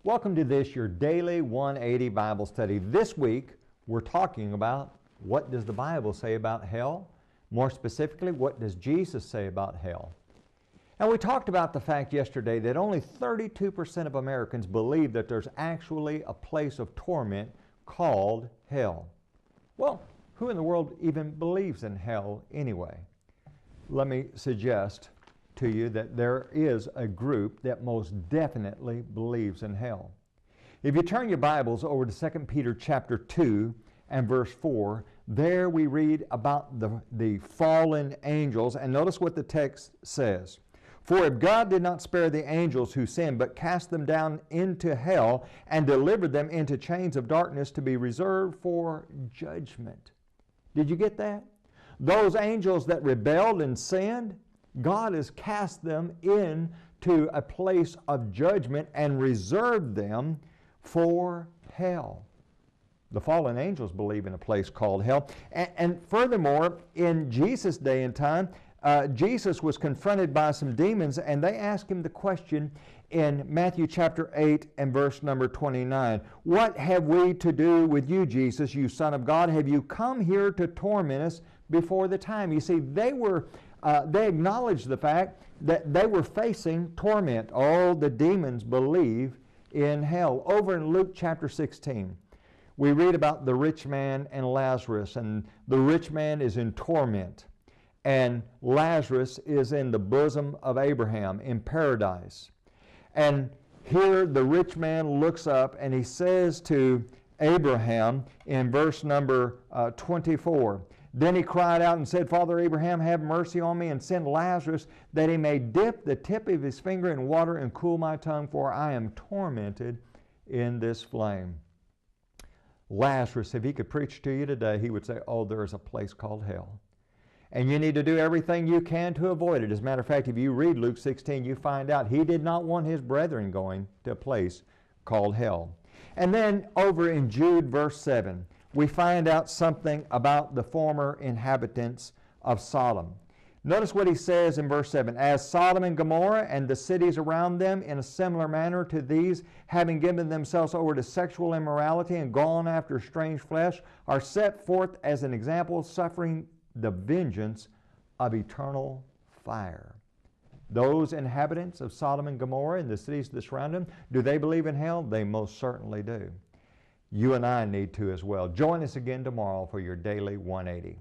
Welcome to this, your daily 180 Bible study. This week, we're talking about what does the Bible say about hell? More specifically, what does Jesus say about hell? And we talked about the fact yesterday that only 32% of Americans believe that there's actually a place of torment called hell. Well, who in the world even believes in hell anyway? Let me suggest to you that there is a group that most definitely believes in hell. If you turn your Bibles over to 2 Peter chapter 2 and verse 4, there we read about the fallen angels, and notice what the text says. For if God did not spare the angels who sinned, but cast them down into hell and delivered them into chains of darkness to be reserved for judgment. Did you get that? Those angels that rebelled and sinned, God has cast them into a place of judgment and reserved them for hell. The fallen angels believe in a place called hell. And furthermore, in Jesus' day and time, Jesus was confronted by some demons, and they asked him the question in Matthew chapter 8 and verse number 29. What have we to do with you, Jesus, you Son of God? Have you come here to torment us before the time? You see, they acknowledged the fact that they were facing torment. All the demons believe in hell. Over in Luke chapter 16, we read about the rich man and Lazarus, and the rich man is in torment, and Lazarus is in the bosom of Abraham in paradise. And here the rich man looks up and he says to Abraham in verse number 24, Then he cried out and said, Father Abraham, have mercy on me, and send Lazarus that he may dip the tip of his finger in water and cool my tongue, for I am tormented in this flame. Lazarus, if he could preach to you today, he would say, oh, there is a place called hell. And you need to do everything you can to avoid it. As a matter of fact, if you read Luke 16, you find out he did not want his brethren going to a place called hell. And then over in Jude verse 7, we find out something about the former inhabitants of Sodom. Notice what he says in verse 7. As Sodom and Gomorrah and the cities around them in a similar manner to these, having given themselves over to sexual immorality and gone after strange flesh, are set forth as an example, suffering the vengeance of eternal fire. Those inhabitants of Sodom and Gomorrah and the cities that surround them, do they believe in hell? They most certainly do. You and I need to as well. Join us again tomorrow for your Daily 180.